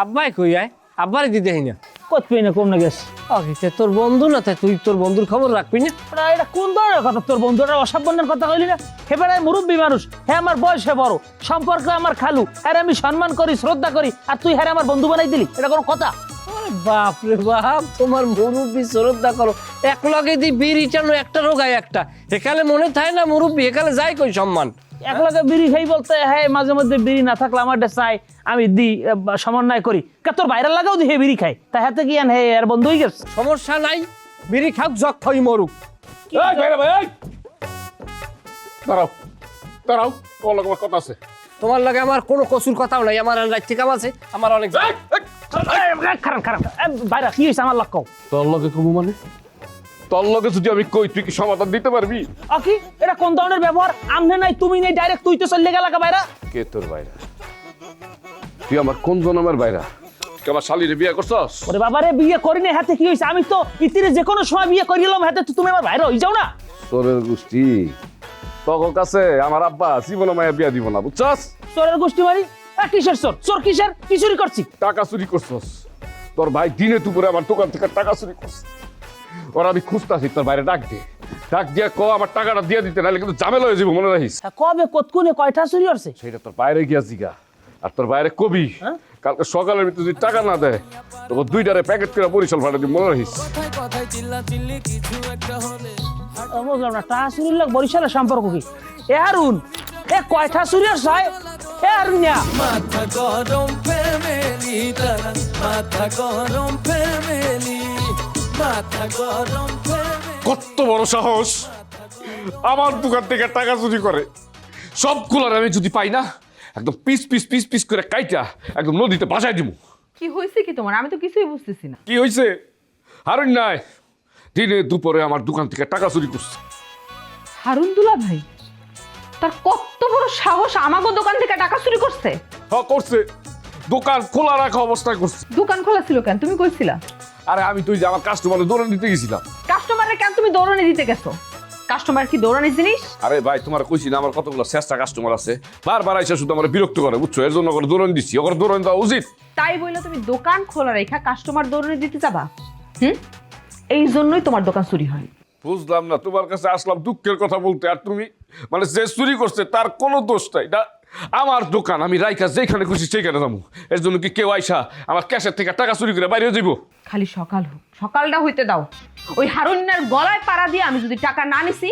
আব্বাই কই আয় আব্বারে দিতে হই না কত পেয়ে না কম না গেছ ওকে তোর বন্ধু না তাই তুই তোর বন্ধুর খবর রাখবি না এটা কোন ধরনের কথা তোর বন্ধুটা অসাবধানের কথা কইলি না হেবেড়ায় মুরব্বী মানুষ হ্যাঁ আমার বয়সে বড় সম্পর্কে আমার খালু হ্যাঁ আমি সম্মান করি শ্রদ্ধা করি আর তুই হ্যাঁ আমার বন্ধু বানাই দিলি এটা কোনো কথা বাপ রে বাপ তোমার মুরব্বী শ্রদ্ধা করো এক লগে দি বিড়ি টানো একটা রোগায় একটা এখানে মনে থাকে না মুরব্বী এখানে যাই কই সম্মান একলাগে বিড়ি খাই বলতে হ্যাঁ মাঝে মধ্যে বিড়ি না থাকলে আমার চাই আমি দিই সমন্বয় করি তোর বাইরের লাগাও দি হে বিড়ি খাই তা হাতে কি আন হে আর বন্ধু হয়ে গেছে সমস্যা নাই বিড়ি খাক জক হই মরুক দাঁড়াও দাঁড়াও তোমার লগে আমার কথা আছে। তোমার লাগে আমার কোনো কসুর কথাও নাই আমার রাজ্যে কাম আছে আমার অনেক খারাপ খারাপ বাইরে কি হয়েছে আমার লক্ষ্য তোর লগে কমু মানে তোর লগে যদি আমি কই তুই কি সমাধান দিতে পারবি? আকি এটা কোন ধরনের ব্যবহার আমনে নাই তুমি নাই ডাইরেক্ট তুই তো চলে গেলা বাইরা কে তোর বাইরা? তুই আমার কোন জনমের বাইরা? তুই আমার শালিরে বিয়ে করছস? ওরে বাবারে বিয়ে করিনি হাতে কি হয়েছে আমি তো ইতিরে যে কোনো সময় বিয়ে করিলাম হাতে তুমি আমার বাইরে হয়ে যাও না তোরের গোষ্ঠী তোর কাছে আমার আব্বা জীবন মায়া বিয়া দিব না বুঝছস? চোরের গোষ্ঠী মারি কিসের চোর চোর কিসের কি চুরি করছি টাকা চুরি করছস তোর ভাই দিনে দুপুরে আমার দোকান থেকে টাকা চুরি করছে ওরা আমি খুঁজতাছি তোর বাইরে ডাক দিয়ে ক আমার টাকাটা দিয়ে দিতে নাহলে কিন্তু ঝামেলা হয়ে যাবো মনে রাখিস। কবে কতক্ষণে কয়টা চুরি করছে সেটা তোর বাইরে গিয়া জিগা আর তোর বাইরে কবি কালকে সকালের ভিতরে যদি টাকা না দেয় তোকে দুইটারে প্যাকেট করে বরিশাল ভাড়া দিয়ে মনে রাখিস। বুঝলাম না টা চুরির লোক বরিশালের সম্পর্ক কি এ হারুন এ কয়টা চুরি আর ছয় এ হারুন না মাথা গরম ফ্যামিলি তারা মাথা গরম ফ্যামিলি মাথা গরম ফ্যামিলি কত বড় সাহস আমার দোকান থেকে টাকা চুরি করে সবগুলোর আমি যদি পাই না একদম পিস পিস পিস পিস করে কাইটা একদম নদীতে ভাসাই দিব। কি হয়েছে কি তোমার আমি তো কিছুই বুঝতেছি না কি হয়েছে? হারুন নাই দিনে দুপুরে আমার দোকান থেকে টাকা চুরি করছে। হারুন দুলা ভাই তার কত বড় সাহস আমাগো দোকান থেকে টাকা চুরি করছে হ্যাঁ করছে, দোকান খোলা রাখা অবস্থায় করছে। দোকান খোলা ছিল কেন তুমি কইছিলা আরে আমি তুই যে আমার কাস্টমারের দৌড়ে দিতে গেছিলাম। কাস্টমারের কেন তুমি দৌড়ানি দিতে গেছো? কাস্টমার কি দৌড়ানি জিনিস? আরে ভাই তোমার কইছি না আমার কতগুলো চেষ্টা কাস্টমার আছে বারবার আইসা শুধু আমার বিরক্ত করে বুঝছো এর জন্য করে দৌড়ান দিচ্ছি ওর দৌড়ান দেওয়া উচিত। তাই বইলে তুমি দোকান খোলা রেখা কাস্টমার দৌড়ানি দিতে যাবা? এই জন্যই তোমার দোকান চুরি হয়। বুঝলাম না তোমার কাছে আসলাম দুঃখের কথা বলতে আর তুমি মানে যে চুরি করছে তার কোনো দোষ নাই না আমার দোকান আমি রাইখা যেখানে খুশি সেইখানে যাবো এর জন্য কি কেউ আইসা আমার ক্যাশের থেকে টাকা চুরি করে বাইরে যাবো? খালি সকাল হোক সকালটা হইতে দাও ওই হারুনের গলায় পাড়া দিয়ে আমি যদি টাকা না নিছি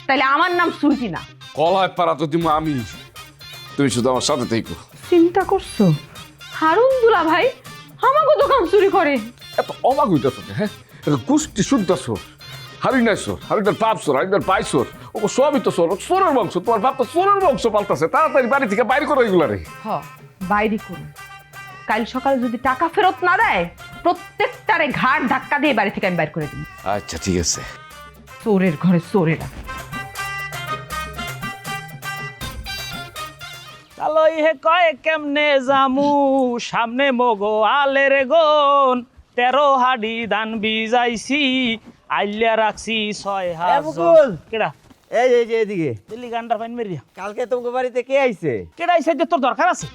তাহলে আমার নাম সুরকি না। কলায় পাড়া তো দিব আমি তুমি শুধু আমার সাথে থেকো। চিন্তা করছো হারুন দুলা ভাই আমাগো দোকান চুরি করে? এত অবাক হইতেছ হ্যাঁ গোষ্ঠী শুনতেছ হারিনার সোর হারিনার বাপ সোর হারিনার ভাই সোর ও সবই তো সোর সোরের বংশ তোমার বাপ তো সোরের বংশ পাল্টাছে তাড়াতাড়ি বাড়ি থেকে বাইরে করো এগুলা রে। হ বাইরে করুন কাল সকালে যদি টাকা ফেরত না দেয় প্রত্যেকটারে ঘাট ধাক্কা দিয়ে বাড়ি থেকে আমি বাইর করে দিই। আচ্ছা ঠিক আছে। চোরের ঘরে চোরেরা। তাহলে হে কয় কেমনে জামু সামনে মগো আলের গন 13 হাড়ি ধান বিজাইছি আইলিয়া রাখছি 6000 কেডা এই এই যে এদিকে দিল্লি গান্ডার ফাইন মেরিয়া কালকে তোমার বাড়িতে কে আইছে? কেডা আইছে যে তোর দরকার আছে?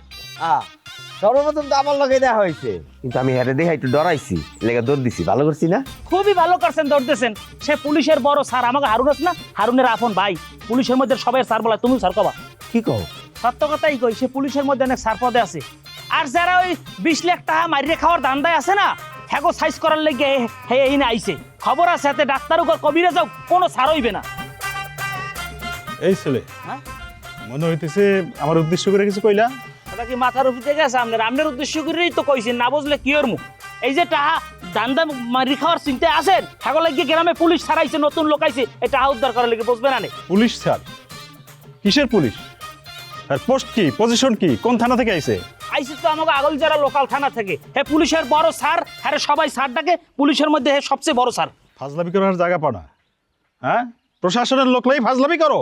সর্বপ্রথম তো আমার লগে দেখা হয়েছে কিন্তু আমি হেরে দেখা একটু ডরাইছি লেগে দৌড় দিছি ভালো করছি না? খুবই ভালো করছেন দৌড়তেছেন সে পুলিশের বড় স্যার আমাকে হারুন আছে না হারুনের আপন ভাই পুলিশের মধ্যে সবাই স্যার বলা তুমি স্যার কবা কি কও? সত্য কথাই কই সে পুলিশের মধ্যে অনেক স্যার পদে আছে আর যারা ওই 20 লাখ টাকা মারিয়ে খাওয়ার দান্দায় আছে না হ্যাগো সাইজ করার লেগে হে এই না আইছে খবর আছে এতে ডাক্তার উপর কবিরে যাও কোনো সার হইবে না। এই ছেলে হ্যাঁ মনে হইতেছে আমার উদ্দেশ্য করে কিছু কইলা? ওটা কি মাথার উপরে গেছে আপনার উদ্দেশ্য করেই তো কইছেন না বুঝলে কি ওর মুখ এই যে টাহা দান্দা মারি খাওয়ার চিন্তা আছেন হ্যাগো লাগিয়ে গ্রামে পুলিশ ছাড়াইছে নতুন লোক আইছে এটা উদ্ধার করার লেগে বুঝবে না নে পুলিশ স্যার? কিসের পুলিশ? আর পোস্ট কি পজিশন কি কোন থানা থেকে আইছে? আইসি তো আমাকে আগল যারা লোকাল থানা থেকে হে পুলিশের বড় স্যার হ্যাঁ সবাই স্যার ডাকে পুলিশের মধ্যে হে সবচেয়ে বড় স্যার। ফাজলামি করার জায়গা পাও না হ্যাঁ? প্রশাসনের লোকলাই ফাজলামি করো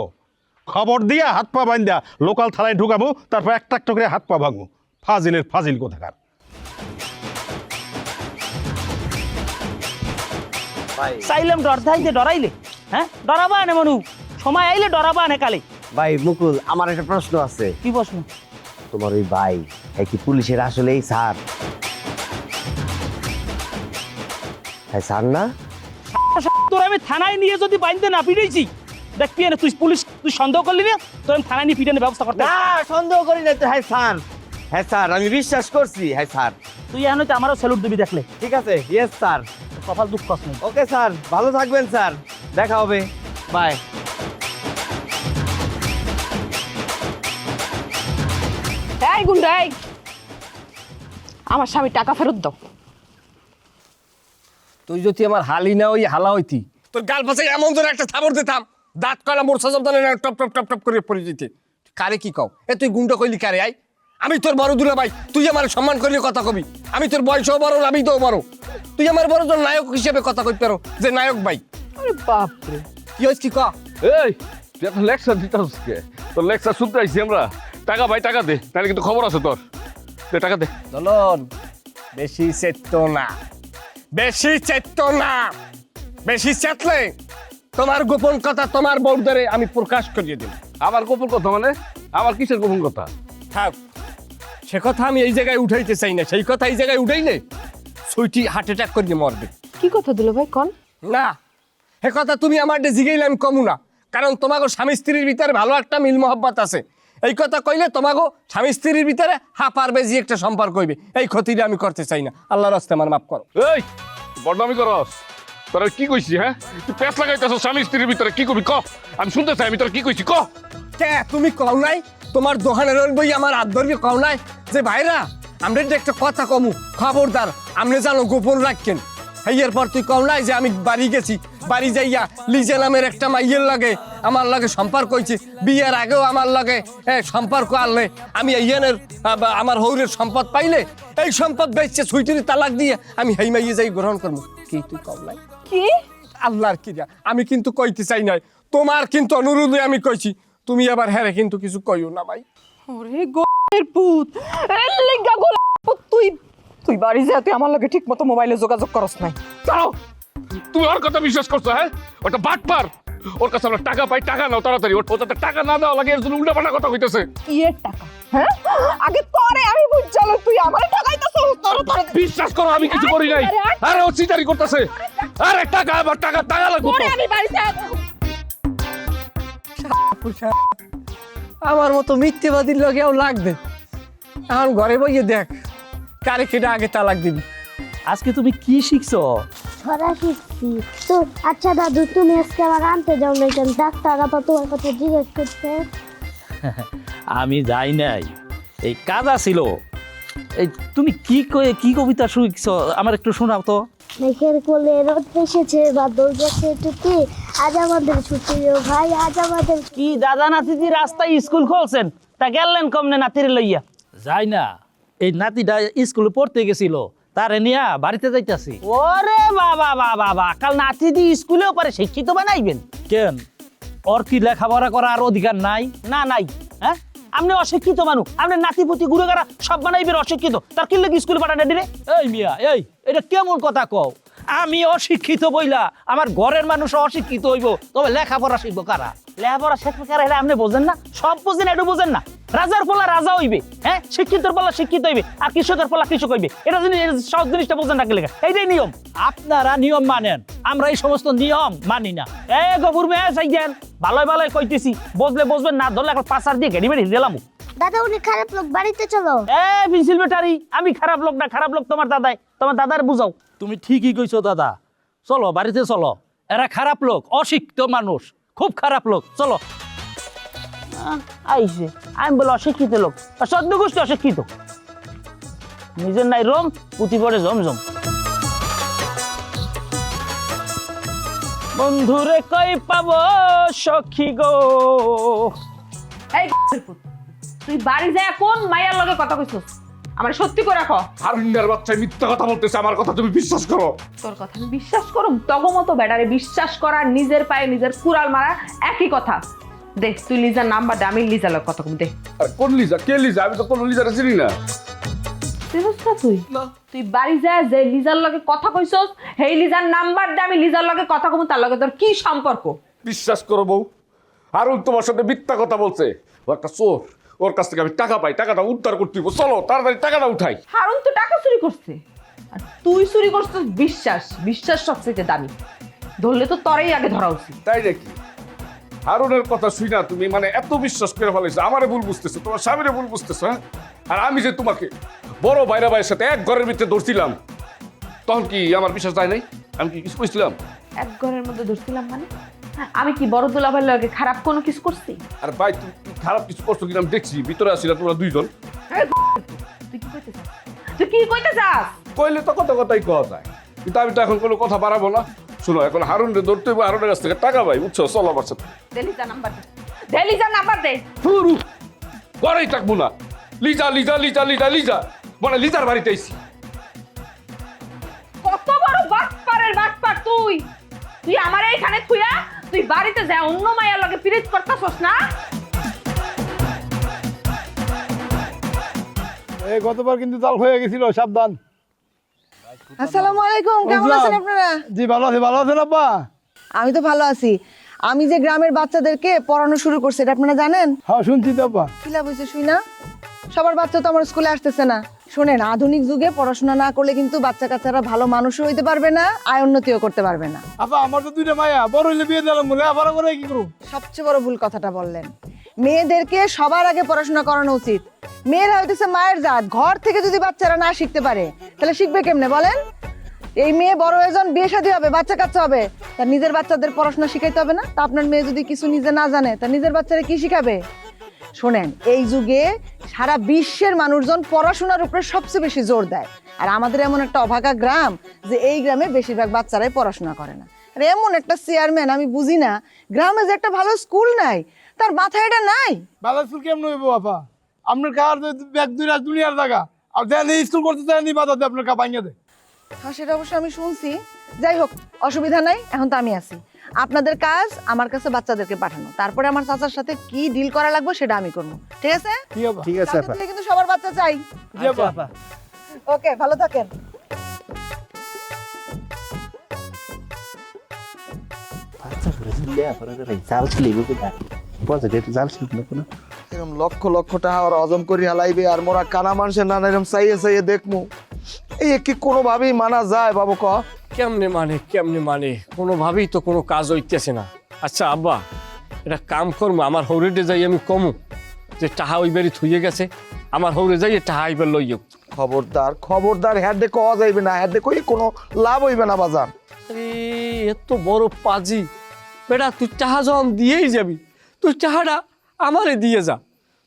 খবর দিয়া হাত পা বান্ধা লোকাল থানায় ঢুকাবো তারপর একটা একটা করে হাত পা ভাঙবো ফাজিলের ফাজিল কোথাকার। চাইলাম ডরাইলে হ্যাঁ ডরাবা আনে মনু সময় আইলে ডরাবা আনে কালে। ভাই মুকুল আমার একটা প্রশ্ন আছে। কি প্রশ্ন? তোমার ওই ভাই কি পুলিশের আসলেই স্যার? হ্যাঁ স্যার না? তোর আমি থানায় নিয়ে যদি বাইন্দে না পিটাইছি দেখ পিয়ে তুই পুলিশ তুই সন্দেহ করলি না তোর আমি থানায় নিয়ে পিটানোর ব্যবস্থা করতে না সন্দেহ করি না তো। হ্যাঁ স্যার, হ্যাঁ স্যার আমি বিশ্বাস করছি। হ্যাঁ স্যার তুই এখন তো আমারও স্যালুট দিবি দেখলে ঠিক আছে। Yes sir. কপাল দুঃখ কষ্ট নেই। ওকে স্যার, ভালো থাকবেন স্যার, দেখা হবে, বাই। এই গুন্ডা এই আমার স্বামী টাকা ফেরত দাও। তুই যদি আমার হালি না ওই হালা হইতি তোর গাল পাশে এমন ধরে একটা থাবর দিতাম দাঁত কয়লা মোরসা জব দানে টপ টপ টপ টপ করে পড়ে যেতে। কারে কি কও? এ তুই গুন্ডা কইলি কারে? আই আমি তোর বড় দুলা ভাই, তুই আমার সম্মান করলে কথা কবি। আমি তোর বয়সও বড়, আমি তো বড়। তুই আমার বড় তোর নায়ক হিসেবে কথা কইতে পারো যে নায়ক ভাই। আরে বাপ রে, কি হইছে কি ক? এই তুই এত লেকচার দিতাস কে? তোর লেকচার শুনতে আইছি আমরা। টাকা ভাই টাকা দে, তাহলে কিন্তু খবর আছে তোর। দে টাকা দে। দলন বেশি চেতো না, বেশি চেতো না। বেশি চেতলে তোমার গোপন কথা তোমার বউদারে আমি প্রকাশ করিয়ে দেব। আমার গোপন কথা মানে? আমার কিসের গোপন কথা? থাক, সে কথা আমি এই জায়গায় উঠাইতে চাই না। সেই কথা এই জায়গায় উঠাইলে সুইটি হার্ট অ্যাটাক করিয়ে মরবে। কি কথা দিল ভাই কন? না, সে কথা তুমি আমার জিগাইলে আমি কমু না, কারণ তোমাকে স্বামী স্ত্রীর ভিতরে ভালো একটা মিল মহব্বত আছে। এই কথা কইলে তোমাকে স্বামী স্ত্রীর ভিতরে হাঁপার বেজি একটা সম্পর্ক হইবে। এই ক্ষতিটা আমি করতে চাই না। আল্লাহর রাস্তায় আমার মাফ করো। এই বদনামি করস? তোরা কি কইছি? হ্যাঁ তুই পেঁচ লাগাইতেছ স্বামী স্ত্রীর ভিতরে, কি করবি ক? আমি শুনতে চাই আমি তোর কি কইছি ক? কে তুমি কও নাই তোমার দোকানের বই আমার হাত ধরবি? কও নাই যে ভাইরা আমরা যে একটা কথা কমু, খবরদার আপনি জানো গোপন রাখেন। এর পর তুই কও নাই যে আমি বাড়ি গেছি, বাড়ি যাইয়া লিজা নামের একটা মাইয়ের লাগে আমার লাগে সম্পর্ক হয়েছে, বিয়ের আগেও আমার লাগে সম্পর্ক আনলে আমি এইয়ানের আমার হৌরের সম্পদ পাইলে এই সম্পদ বেচছে সুইটির তালাক দিয়ে আমি হেই মাইয়ে যাই গ্রহণ করবো। কি তুই কও নাই? কি আল্লাহর কি যা, আমি কিন্তু কইতে চাই নাই, তোমার কিন্তু অনুরোধে আমি কইছি। তুমি আবার হ্যারে কিন্তু কিছু কইও না ভাই। ওরে গোলের পুত, এই লিগা গোলের পুত, তুই তুই বাড়ি যা, তুই আমার লগে ঠিকমতো মোবাইলে যোগাযোগ করস নাই। দাঁড়াও, তুমি ওর কথা বিশ্বাস করছো? হ্যাঁ ওটা বাটপার, ওর কাছে আমরা টাকা পাই, টাকা নাও তাড়াতাড়ি। ওর ওটাতে টাকা না দেওয়া লাগে এর জন্য উল্টাপাল্টা কথা কইতেছে। কি এর টাকা? হ্যাঁ আগে তোরে আমি বুঝছালো, তুই আমার টাকাইতাছস। তোর বিশ্বাস করো আমি কিছু করি নাই। আরে ও চিটারি করতেছে। আরে টাকা আবার টাকা টাকা লাগবে তো। আমি বাড়ি যা। আমার মতো মিথ্যেবাদীর লগেও লাগবে। এখন ঘরে বইয়ে দেখ কারে কেটে আগে তালাক দিবি। আজকে তুমি কি শিখছো? ছড়া শিখছি তো। আচ্ছা দাদু, তুমি আজকে আমার আনতে যাও না কেন? ডাক্তার আবার তোমার কথা জিজ্ঞেস করছে। আমি যাই নাই, এই কাজা ছিল। এই তুমি কি কবিতা শিখছো আমার একটু শোনাও তো। মেঘের কোলে রোদ এসেছে, বাদল গেছে টুটি, আজ আমাদের ছুটি রে ভাই, আজ আমাদের। কি দাদা নাতিজি রাস্তায় স্কুল খুলছেন, তা গেলেন কমনে নাতিরে লইয়া? যাই না, এই নাতিটা স্কুলে পড়তে গেছিল, তারে নিয়া বাড়িতে যাইতাছি। ওরে বাবা বাবা বাবা, কাল নাতি দি স্কুলেও পারে শিক্ষিত বানাইবেন কেন? ওর কি লেখাপড়া করার আর অধিকার নাই? না নাই। হ্যাঁ আপনি অশিক্ষিত মানুষ, আপনি নাতিপুতি গুড়েগারা সব বানাইবেন অশিক্ষিত, তার কি লাগে স্কুলে পাঠাটা দিলে? এই মিয়া, এই এটা কেমন কথা কও? আমি অশিক্ষিত বইলা আমার ঘরের মানুষ অশিক্ষিত হইব, তবে লেখাপড়া শিখবো কারা? লেখাপড়া শিখবে কারা? এটা আপনি বোঝেন না? সব বোঝেন, একটু বোঝেন না? রাজার পোলা রাজা হইবে, হ্যাঁ শিক্ষিতর পোলা শিক্ষিত হইবে, আর কৃষকের পোলা কৃষক হইবে। এটা সব জিনিসটা বোঝেন না লেখা, এইটাই নিয়ম। আপনারা নিয়ম মানেন, আমরা এই সমস্ত নিয়ম মানি না। এ গফুর মেয়ে চাইছেন ভালোই ভালোই কইতেছি, বুঝলে বুঝবেন, না ধরলে এখন পাশার দিয়ে ঘেড়ি বেড়ি দিলাম। দাদা উনি খারাপ লোক, বাড়িতে চলো। এ পেন্সিল ব্যাটারি, আমি খারাপ লোক না, খারাপ লোক তোমার দাদাই, তোমার দাদার বুঝাও। তুমি ঠিকই কইছো দাদা, চলো বাড়িতে চলো। এরা খারাপ লোক, অশিক্ষিত মানুষ, খুব খারাপ লোক, চলো। আইসে আমি বলে অশিক্ষিত লোক, সদ্য গোষ্ঠী অশিক্ষিত, নিজের নাই রোম, পুঁতি পড়ে জমজম। বন্ধুরে কই পাবো সখী গো। এই গোলের পুত, তুই বাড়ি যা, কোন মাইয়ার লগে কথা কইছস? আমার সত্যি করে কও। হারুন্ডার বাচ্চা মিথ্যা কথা বলতেছে, আমার কথা তুমি বিশ্বাস করো? তোর কথা আমি বিশ্বাস করুম? তগমতো বেডারে বিশ্বাস করা, নিজের পায়ে নিজের কুড়াল মারা একই কথা। দেখ তুই লিজার নাম্বার দে, আমি লিজার লগে কথা কম। দে। আর কোন লিজা? কে লিজা? আমি তো কোন লিজারে চিনি না। চিনিস না তুই? তুই বাড়ি যা, যে লিজার লগে কথা কইছস হেই লিজার নাম্বার দে, আমি লিজার লগে কথা কম। তার লগে তোর কি সম্পর্ক? বিশ্বাস করো বউ, হারুন তোমার সাথে মিথ্যা কথা বলছে। ও একটা চোর, ওর কাছ থেকে আমি টাকা পাই, টাকাটা উদ্ধার করতে দিব। চলো তাড়াতাড়ি টাকাটা উঠাই। হারুন তো টাকা চুরি করছে। আর তুই চুরি করছিস বিশ্বাস, বিশ্বাস সবচেয়ে দামি। ধরলে তো তরেই আগে ধরা উচিত। তাই নাকি? হারুনের কথা শুই না তুমি মানে এত বিশ্বাস করে ফেলেছো, আমারে ভুল বুঝতেছো, তোমার স্বামীরে ভুল বুঝতেছো, হ্যাঁ? আর আমি যে তোমাকে বড় ভাইরা ভাইয়ের সাথে এক ঘরের ভিতরে ধরছিলাম, তখন কি আমার বিশ্বাস যায় নাই? আমি কি কিছু কইছিলাম? এক ঘরের মধ্যে ধরছিলাম মানে? আমি কি বড় দুলাভাইয়ের লগে খারাপ কোনো কিছু করছি? আর ভাই তুমি খারাপ কিছু করছো কিনা আমি দেখছি, ভিতরে আসছিলাম তোমরা দুইজন। তুই কি কইতে চাস? তুই কি কইতে চাস? কইলে তো কথাই কওয়া যায়, কিন্তু আমি তো এখন কোনো কথা বাড়াবো না। শোনো, এখন হারুনরে ধরতে হবে, হারুনের কাছ থেকে টাকা পাই, বুঝছো? চলো আমার সাথে। লিজার নাম্বার দে, দে লিজার নাম্বার দে। ফুরু ঘরেই থাকবো না। লিজা লিজা লিজা লিজা লিজা মানে লিজার বাড়িতে আইছি। কত বড় বাটপারের বাটপার তুই! তুই আমার এইখানে থুইয়া তুই বাড়িতে যা অন্য মায়ের লগে পিরিত করতাছস না? এই গতবার কিন্তু জাল হয়ে গেছিল, সাবধান। আসসালামু আলাইকুম, কেমন আছেন আপনারা? জি ভালো আছি, ভালো আছেন আব্বা? আমি তো ভালো আছি। আমি যে গ্রামের বাচ্চাদেরকে পড়ানো শুরু করছি, এটা আপনারা জানেন? হ্যাঁ শুনছি তো আব্বা। কি লাভ হয়েছে শুই না? সবার বাচ্চা তো আমার স্কুলে আসতেছে না। শোনেন, আধুনিক যুগে পড়াশোনা না করলে কিন্তু বাচ্চা কাচ্চারা ভালো মানুষও হইতে পারবে না, আয় উন্নতিও করতে পারবে না। আব্বা আমার তো দুইটা মায়া, বড় হইলে বিয়ে দিলাম বলে আবার করে কি করব? সবচেয়ে বড় ভুল কথাটা বললেন। মেয়েদেরকে সবার আগে পড়াশোনা করানো উচিত। মেয়েরা হইতেছে মায়ের জাত, ঘর থেকে যদি বাচ্চারা না শিখতে পারে তাহলে শিখবে কেমনে বলেন? এই মেয়ে বড় হয়ে যখন বিয়ে শাদী হবে, বাচ্চা কাচ্চা হবে, তার নিজের বাচ্চাদের পড়াশোনা শিখাইতে হবে না? তা আপনার মেয়ে যদি কিছু নিজে না জানে, তার নিজের বাচ্চারা কি শিখাবে? শোনেন, এই যুগে সারা বিশ্বের মানুষজন পড়াশোনার উপরে সবচেয়ে বেশি জোর দেয়, আর আমাদের এমন একটা অভাগা গ্রাম যে এই গ্রামে বেশিরভাগ বাচ্চারাই পড়াশোনা করে না। আর এমন একটা চেয়ারম্যান আমি বুঝি না, গ্রামে যে একটা ভালো স্কুল নাই, তার মাথায় এটা নাই। ভালো স্কুল কেমন হইব আপা? আপনার কার ব্যাগ দুই রাত দুনিয়ার জায়গা, আর দেন স্কুল করতে চান নি, বাধা দিয়ে আপনার কা ভাঙিয়ে দেয়। হ্যাঁ, সেটা অবশ্য আমি শুনছি। যাই হোক, অসুবিধা নাই, এখন তো আমি আছি। আপনাদের কাজ আমার কাছে বাচ্চাদেরকে পাঠানো, তারপরে আমার চাচার সাথে কি ডিল করা লাগবে সেটা আমি করবো, ঠিক আছে? ঠিক আপা। ঠিক আছে কালকে থেকে কিন্তু সবার বাচ্চা চাই। জি আপা। ওকে, ভালো থাকেন। এরকম লক্ষ লক্ষ টাকা ওরা হজম করি হালাইবে, আর মোরা কানা মানুষের নানা এরকম চাইয়ে চাইয়ে দেখমু, এই কি কোনোভাবেই মানা যায় বাবু? ক কেমনে মানে কোনোভাবেই তো কোনো কাজ হইতেছে না। আচ্ছা আব্বা, এটা কাম করবো, আমার হৌরেটে যাই আমি কমু যে টাহা ওই বাড়ি থুয়ে গেছে, আমার হৌরে যাই টাহা আইবার লইও। খবরদার খবরদার, হ্যাঁ দে কওয়া যাইবে না, হ্যাঁ দে কই কোনো লাভ হইবে না বাজান। আরে এত বড় পাজি বেটা, তুই টাহা যখন দিয়েই যাবি, তুই টাহাটা আমারে দিয়ে যা,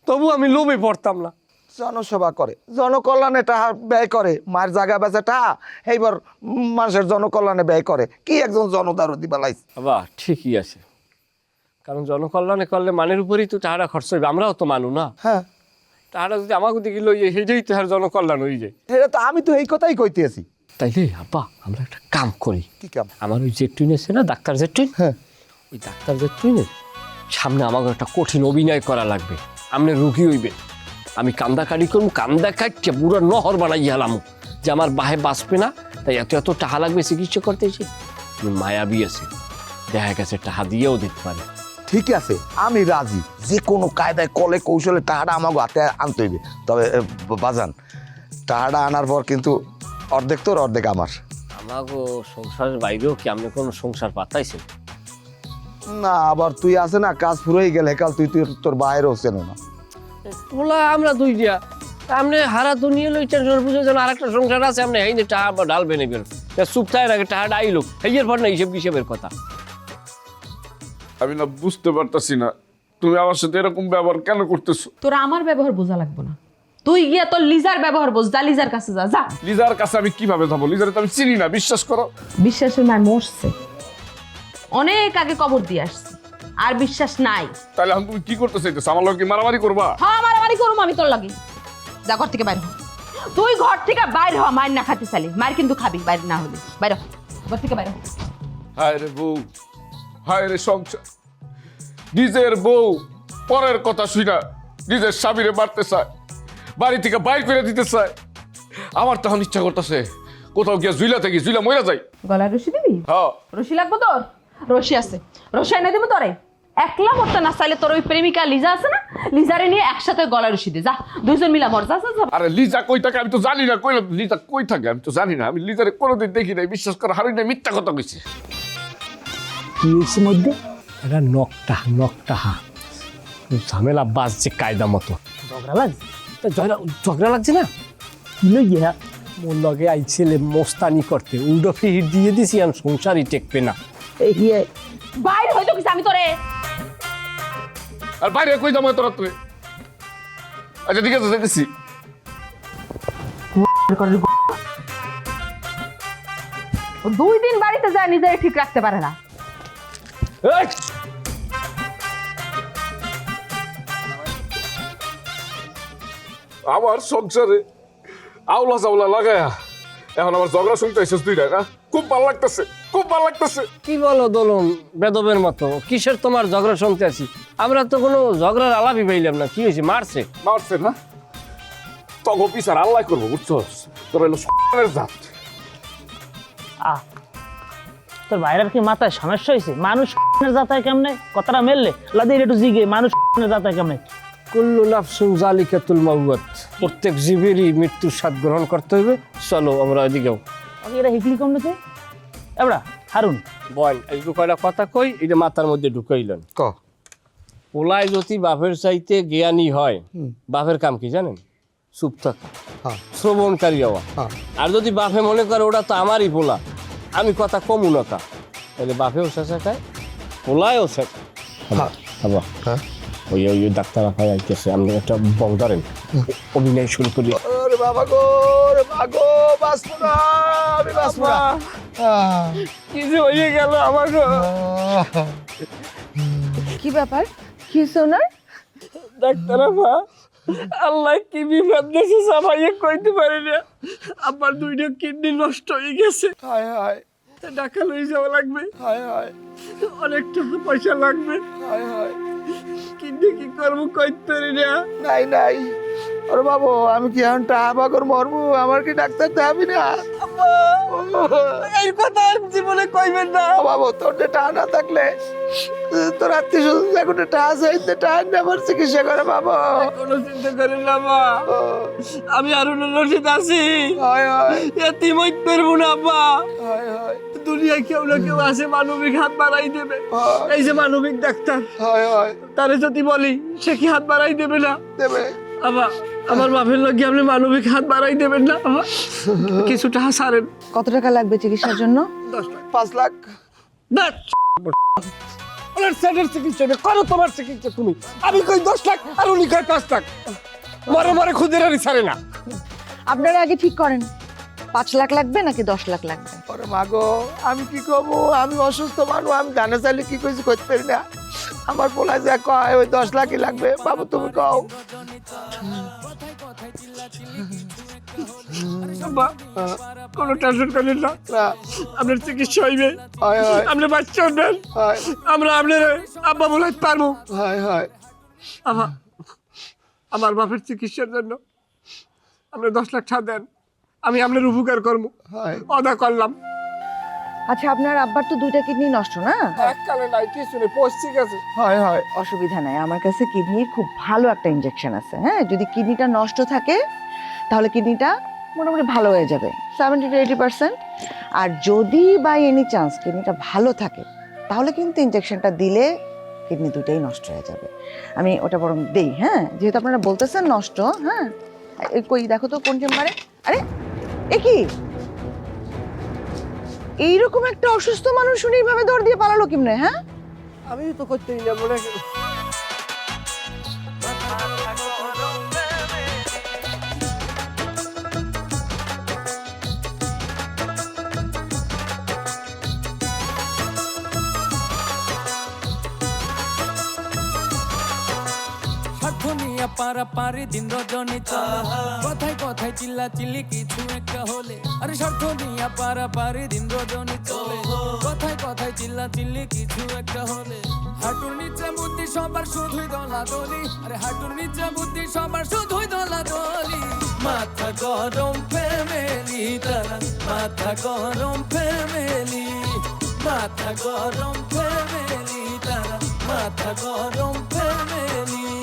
তবু আমি লোভে পড়তাম না। জনসেবা করে, জনকল্যাণে টাকা ব্যয় করে, মায়ের জায়গা বেচে টাকা এইবার মানুষের জনকল্যাণে ব্যয় করে, কি একজন জনদারদি বালাইছে। বাবা ঠিকই আছে, কারণ জনকল্যাণে করলে মানের উপরেই তো টাকাটা খরচ হইবে, আমরাও তো মানু না। হ্যাঁ, টাকাটা যদি আমাকে দিকে লইয়ে সেইটাই তো আর জনকল্যাণ হয়ে যায়। এটা তো আমি তো এই কথাই কইতেছি। তাইলে আব্বা আমরা একটা কাম করি। কি কাম? আমার ওই জেটুইন আছে না, ডাক্তার জেটুইন, হ্যাঁ, ওই ডাক্তার জেটুইনের সামনে আমাকে একটা কঠিন অভিনয় করা লাগবে। আপনি রুগী হইবেন, আমি কান্দা কাটি করবো, কান্দা কাটতে পুরো নহর বানাই হেলাম যে আমার বাহে বাঁচবে না, তাই এত এত টাকা লাগবে চিকিৎসা করতে এসে। মায়াবী আছে, দেখা গেছে টাকা দিয়েও দিতে পারে। ঠিক আছে, আমি রাজি, যে কোনো কায়দায় কলে কৌশলে টাকাটা আমাকে হাতে আনতে হইবে। তবে বাজান, টাকাটা আনার পর কিন্তু অর্ধেক তোর অর্ধেক আমার। আমাকে সংসারের বাইরেও কি আপনি কোনো সংসার পাতাইছেন? না, আবার তুই আছে না, কাজ ফুরোই গেলে কাল তুই তোর বাইরেও চেনো না। ওলা আমরা দুই দিয়া আপনি হারা দুনিয়া লইছেন, সর্বোচ্চ যেন আর একটা সংসার আছে, আপনি এই যে টাকা ডালবেন এবার চুপ থাকে না, টাকাটা আইলো এইয়ের পর না হিসেব হিসেবের কথা। আমি না বুঝতে পারতাছি না তুমি আমার সাথে এরকম ব্যবহার কেন করতেছো। তোরা আমার ব্যবহার বোঝা লাগবো না, তুই গিয়া তোর লিজার ব্যবহার বোঝ, যা লিজার কাছে যা। যা লিজার কাছে আমি কিভাবে যাবো? লিজারে তো আমি চিনি না, বিশ্বাস করো। বিশ্বাসের মায় মরছে, অনেক আগে কবর দিয়ে আসছে, আর বিশ্বাস নাই। তাহলে এখন তুমি কি করতে চাইতেছো? আমার লোক কি মারামারি করবা? হ্যাঁ, মারামারি করবো আমি তোর লাগে। যা ঘর থেকে বাইর হ, তুই ঘর থেকে বাইর হ, মায়ের না খাতে চালি, মায়ের কিন্তু খাবি, বাইরে না হলে বাইর হ, ঘর থেকে বাইর হ। হায় রে বউ, হায় রে সংসার, নিজের বউ পরের কথা শুনা নিজের স্বামীরে মারতে চায়, বাড়ি থেকে বাইর করে দিতে চায়। আমার তখন ইচ্ছা করতেছে কোথাও গিয়া জুইলা থেকে জুইলা মরে যাই। গলায় রশি দিবি? হ্যাঁ, রশি লাগবো তোর? রশি আছে, রশি এনে দেবো তোরে। একলা মরতে না চাইলে তোর ওই প্রেমিকা লিজা আছে না, লিজারে নিয়ে একসাথে গলায় রশি দে, যা দুইজন মিলা মর, যা যা যা। আরে লিজা কই থাকে আমি তো জানি না, কইলাম লিজা কই থাকে আমি তো জানি না, আমি লিজারে কোনোদিন দেখি নাই, বিশ্বাস করে হারুন না, মিথ্যা কথা কইছে। কি হয়েছে মধ্যে? এটা নকটা হা ঝামেলা বাজছে কায়দা মতো। ঝগড়া লাগছে? তা ঝগড়া লাগছে না? কি লইয়া? মোর লগে আইছিলে মোস্তানি করতে, উল্টো ফির দিয়ে দিছি, আমি সংসারই টেকবে না। এই কি বাইরে হয়তো কিছু আমি তোরে আর বাইরে কই যাবো তোরা তুই? আচ্ছা ঠিক আছে যাইতেছি। ও 2 দিন বাড়িতে যায়, নিজেই ঠিক রাখতে পারে না। এই! আমার সংসারে আউলা চাউলা লাগায়া এখন আমার ঝগড়া শুনতে এসেছ তুই না? খুব ভালো লাগতেছে, খুব ভালো লাগতেছে। কি বলো দোলন, বেদবের মতো কিসের তোমার ঝগড়া শুনতে আছি? আমরা তো কোনো ঝগড়ার আলাপই পাইলাম না। কি হয়েছে, মারছে? মারছে না? তখন পিছার আল্লাহ করবো, বুঝছো? তোর এলো সনের জাত। তোর বাইরের কি মাথায় সমস্যা হয়েছে? মানুষ যাতায় কেমনে? কথাটা মেললে লাদি একটু জিগে, মানুষ যাতায় কেমনে? কুল্লু নাফসুন জালিকাতুল মাউত, প্রত্যেক জীবেরই মৃত্যুর স্বাদ গ্রহণ করতে হবে। চলো আমরা এদিকেও। আগে এটা হিকলি কম নাকি এবড়া হারুন? বল এই কয়টা কথা কই, এটা মাথার মধ্যে ঢুকাইলেন। ক পোলায় যদি বাপের চাইতে জ্ঞানী হয়, বাপের কাম কি জানেন? চুপ থাকা, শ্রবণকারী হওয়া। আর যদি বাপে মনে করে ওটা তো আমারই পোলা, আমি কথা কমু না কা, তাহলে বাপেও শেষা খায়, পোলায়ও শেখা। হ্যাঁ ওই ওই ডাক্তার আপায় আইতেছে, আপনি একটা বং ধরেন, অভিনয় শুরু করি। ওরে বাবা গো, ওরে মাগো, বাঁচবো না, আমি বাঁচবো না। কি যে হয়ে গেল আমার। কি ব্যাপার? কি হয়েছে ওনার? ডাক্তার আপা, আল্লাহ কি বিপদ দিয়েছে সবাই কইতে পারি না। আমার 2টা কিডনি নষ্ট হয়ে গেছে। হায় হায় টাকা লই যাওয়া লাগবে, হায় হায় অনেক টাকা পয়সা লাগবে। হায় হায়, কিডনি কি করবো কইতে পারি না। নাই নাই, ওরে বাবু আমি কি এখন টাহা বাগর মরবো? আমার কি ডাক্তার দেখাবি না? এই কথা আর জীবনে কইবেন না। ও বাবু, তোর যে টাহা না থাকলে তোর আত্মীয় স্বজন এখন টাহা চাইতে, টাহা নেবার চিকিৎসা করে বাবা। কোনো চিন্তা করেন না মা, আমি আরুনের রশিদ আছি। হায় হায় এতিম হইতে পারবো না আব্বা। হায় হায় দুনিয়ায় কেউ না কেউ আসে মানবিক হাত বাড়াই দেবে। এই যে মানবিক ডাক্তার, হায় হায়, তারে যদি বলি সে কি হাত বাড়াই দেবে না? দেবে। আবার আমার বাপের লগে আপনি মানবিক হাত বাড়াই দেবেন না? আমার কিছু টাকা সারেন। কত টাকা লাগবে চিকিৎসার জন্য? 10 লাখ। 5 লাখ। না ওনার স্যারের চিকিৎসা হবে, করো তোমার চিকিৎসা তুমি। আমি কই 10 লাখ আর উনি কয় 5 লাখ। মরে মরে খুদের আর ছাড়ে না। আপনারা আগে ঠিক করেন 5 লাখ লাগবে নাকি 10 লাখ লাগবে। ওরে মাগো, আমি কি করবো? আমি অসুস্থ মানুষ, আমি জানা চাইলে কি কইছি করতে পারি না। আমার পোলা যা কয় ওই 10 লাখই লাগবে। বাবু তুমি কও। কোনো টেনশন করেন না, আপনার চিকিৎসা হইবে, আপনি বাচ্চা হবেন, আমরা আপনার আব্বা বলাইতে পারবো। হায় হায়, আমার বাপের চিকিৎসার জন্য আপনি 10 লাখ টাকা দেন, আমি আপনার উপকার করবো। অদা করলাম। আচ্ছা আপনার আব্বার তো 2টা কিডনি নষ্ট না? এককালে নাই, কিছু নেই, পৌঁছিক আছে। হায় হায়, অসুবিধা নাই, আমার কাছে কিডনির খুব ভালো একটা ইনজেকশন আছে। হ্যাঁ, যদি কিডনিটা নষ্ট থাকে তাহলে কিডনিটা মোটামুটি ভালো হয়ে যাবে 70 to 80%। আর যদি বাই এনি চান্স কিডনিটা ভালো থাকে তাহলে কিন্তু ইনজেকশনটা দিলে কিডনি 2টাই নষ্ট হয়ে যাবে। আমি ওটা বরং দেই। হ্যাঁ, যেহেতু আপনারা বলতেছেন নষ্ট। হ্যাঁ, কই দেখো তো কোন চেম্বারে। আরে এ কি, এইরকম একটা অসুস্থ মানুষ শুনে এইভাবে দৌড় দিয়ে পালালো কেমনে? হ্যাঁ, আমি তো করতেই না বলে। স্বার্থ নিয়ে পারাপারি দিন রজনী চলে, কথায় কথায় চিল্লা চিল্লি কিছু একটা হলে। আরে স্বার্থ নিয়ে পারাপারি দিন রজনী চলে, কথায় কথায় চিল্লা চিল্লি কিছু একটা হলে। হাঁটুর নিচে বুদ্ধি সবার শুধুই দলাদলি, আরে হাঁটুর নিচে বুদ্ধি সবার শুধুই দলাদলি। মাথা গরম ফ্যামিলি তারা, মাথা গরম ফ্যামিলি, মাথা গরম ফ্যামিলি তারা। মাথা গরম ফ্যামিলি